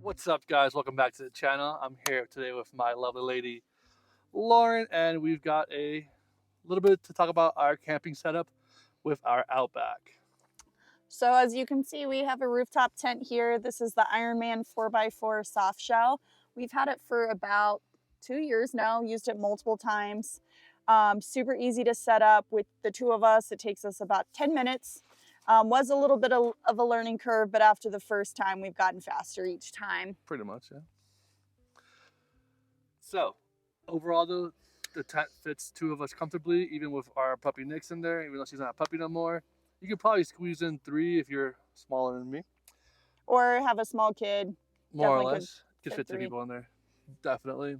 What's up, guys? Welcome back to the channel. I'm here today with my lovely lady Lauren, and we've got a little bit to talk about our camping setup with our Outback. So as you can see, we have a rooftop tent here. This is the Ironman 4x4 soft shell. We've had it for about 2 years now, used it multiple times. Super easy to set up with the two of us. It takes us about 10 minutes. Was a little bit of a learning curve, but after the first time, we've gotten faster each time. Pretty much, yeah. So, overall though, the tent fits two of us comfortably, even with our puppy Nix in there, even though she's not a puppy no more. You could probably squeeze in 3 if you're smaller than me. Or have a small kid. More or less. Could fit 2 3 people in there. Definitely.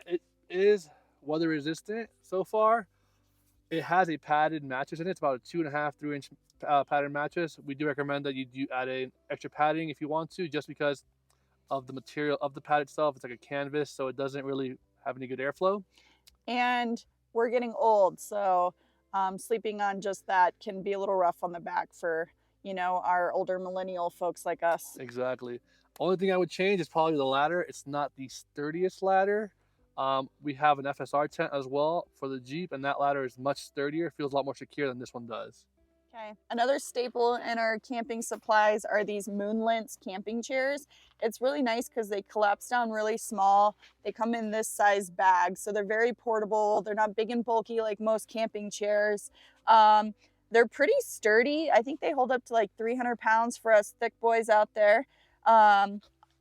It is weather resistant so far. It has a padded mattress in it. It's about a 2.5, 3-inch padded mattress. We do recommend that you do add an extra padding if you want to, just because of the material of the pad itself. It's like a canvas, so it doesn't really have any good airflow. And we're getting old, so sleeping on just that can be a little rough on the back for, you know, our older millennial folks like us. Exactly. Only thing I would change is probably the ladder. It's not the sturdiest ladder. We have an FSR tent as well for the Jeep, and that ladder is much sturdier, feels a lot more secure than this one does. Okay, another staple in our camping supplies are these Moon Lence camping chairs. It's really nice because they collapse down really small. They come in this size bag, so they're very portable. They're not big and bulky like most camping chairs. They're pretty sturdy. I think they hold up to like 300 pounds for us thick boys out there.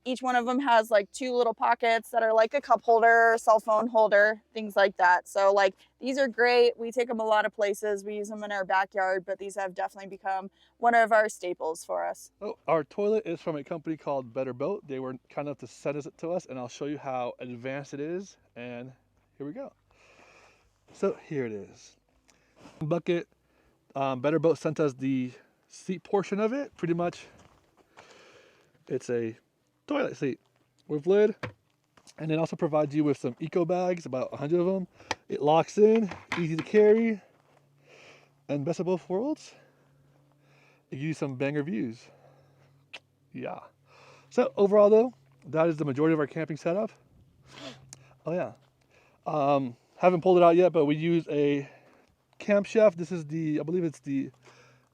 Each one of them has like 2 little pockets that are like a cup holder, cell phone holder, things like that. So like these are great. We take them a lot of places. We use them in our backyard, but these have definitely become one of our staples for us. Oh, our toilet is from a company called BetterBoat. They were kind enough to send it to us, and I'll show you how advanced it is. And here we go. So here it is. Bucket. BetterBoat sent us the seat portion of it. Pretty much, it's a toilet seat with lid, and it also provides you with some eco bags, about 100 of them. It locks in, easy to carry, and best of both worlds, it gives you some banger views. Yeah. So overall though, that is the majority of our camping setup. Oh yeah. Haven't pulled it out yet, but we use a Camp Chef. This is the, I believe it's the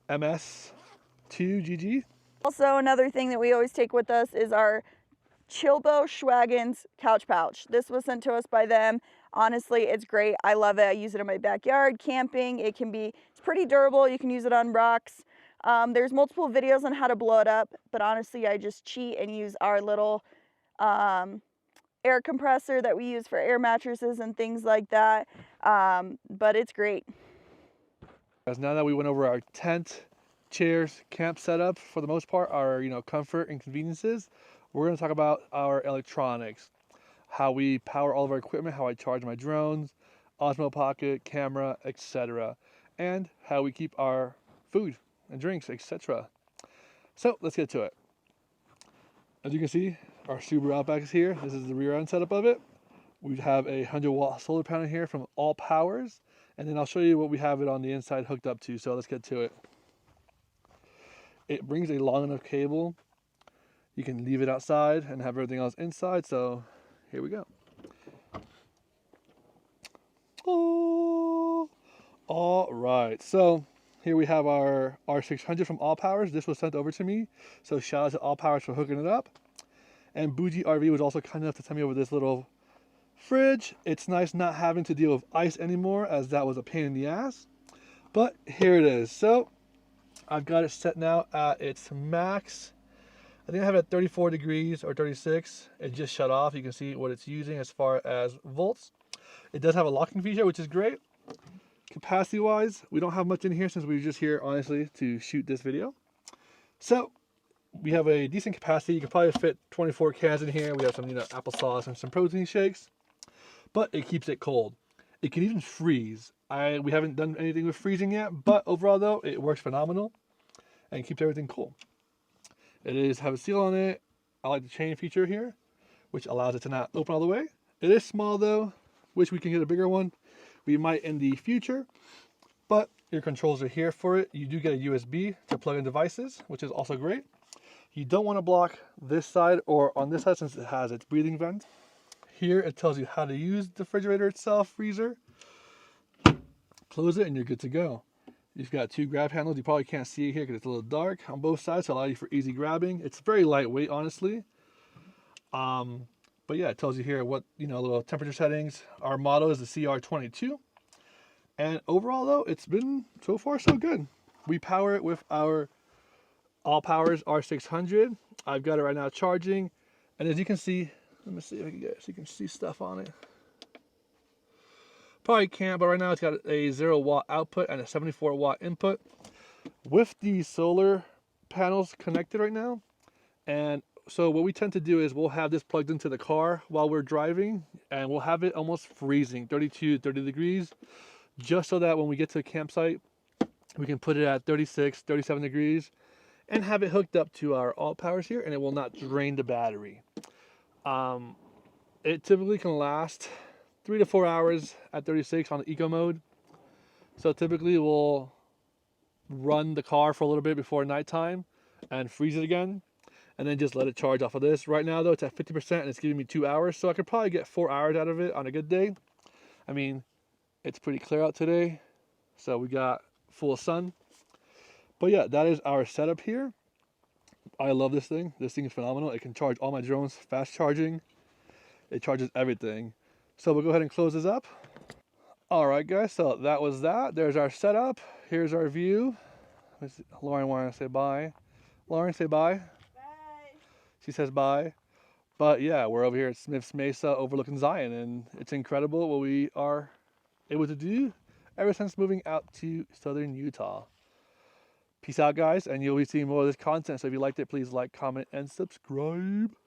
MS2 GG. Also, another thing that we always take with us is our Chillbo Schwaggens couch pouch. This was sent to us by them. Honestly, it's great. I love it. I use it in my backyard, camping. It's pretty durable. You can use it on rocks. There's multiple videos on how to blow it up, but honestly, I just cheat and use our little air compressor that we use for air mattresses and things like that. But it's great. Now that we went over our tent, chairs, camp setup, for the most part, our comfort and conveniences, we're going to talk about our electronics, how we power all of our equipment, how I charge my drones, Osmo Pocket, camera, etc., and how we keep our food and drinks, etc. So let's get to it. As you can see, our Subaru Outback is here. This is the rear end setup of it. We have a 100-watt solar panel here from Allpowers, and then I'll show you what we have it on the inside hooked up to. So let's get to it. It brings a long enough cable. You can leave it outside and have everything else inside. So here we go. Oh, all right. So here we have our R600 from Allpowers. This was sent over to me. So shout out to Allpowers for hooking it up. And BougeRV was also kind enough to send me over this little fridge. It's nice not having to deal with ice anymore, as that was a pain in the ass. But here it is. So I've got it set now at its max. I think I have it at 34 degrees or 36. It just shut off. You can see what it's using as far as volts. It does have a locking feature, which is great. Capacity wise, we don't have much in here since we were just here honestly to shoot this video. So we have a decent capacity. You can probably fit 24 cans in here. We have some applesauce and some protein shakes, but it keeps it cold. It can even freeze. We haven't done anything with freezing yet, but overall though, it works phenomenal and keeps everything cool. It is have a seal on it. I like the chain feature here, which allows it to not open all the way. It is small though. Wish we can get a bigger one. We might in the future, but your controls are here for it. You do get a USB to plug in devices, which is also great. You don't want to block this side or on this side since it has its breathing vent. Here it tells you how to use the refrigerator itself, freezer. Close it and you're good to go. You've got 2 grab handles. You probably can't see it here because it's a little dark on both sides to allow you for easy grabbing. It's very lightweight, honestly. But yeah, it tells you here what, little temperature settings. Our model is the CR22. And overall though, it's been so far so good. We power it with our Allpowers R600. I've got it right now charging. And as you can see, let me see if I can get it so you can see stuff on it. Probably can't, but right now it's got a 0-watt output and a 74-watt input. With the solar panels connected right now, and so what we tend to do is we'll have this plugged into the car while we're driving, and we'll have it almost freezing, 32, 30 degrees, just so that when we get to a campsite, we can put it at 36, 37 degrees, and have it hooked up to our Allpowers here, and it will not drain the battery. It typically can last 3 to 4 hours at 36 on the eco mode. So typically we'll run the car for a little bit before nighttime and freeze it again, and then just let it charge off of this. Right now though, it's at 50% and it's giving me 2 hours, so I could probably get 4 hours out of it on a good day. I mean, it's pretty clear out today, so we got full sun. But yeah, that is our setup here. I love this thing. This thing is phenomenal. It can charge all my drones, fast charging. It charges everything. So we'll go ahead and close this up. All right, guys, so that was that. There's our setup. Here's our view. Lauren wanted to say bye. Lauren, say bye. Bye. She says bye. But yeah, we're over here at Smith's Mesa overlooking Zion, and it's incredible what we are able to do ever since moving out to southern Utah. Peace out, guys, and you'll be seeing more of this content. So if you liked it, please like, comment, and subscribe.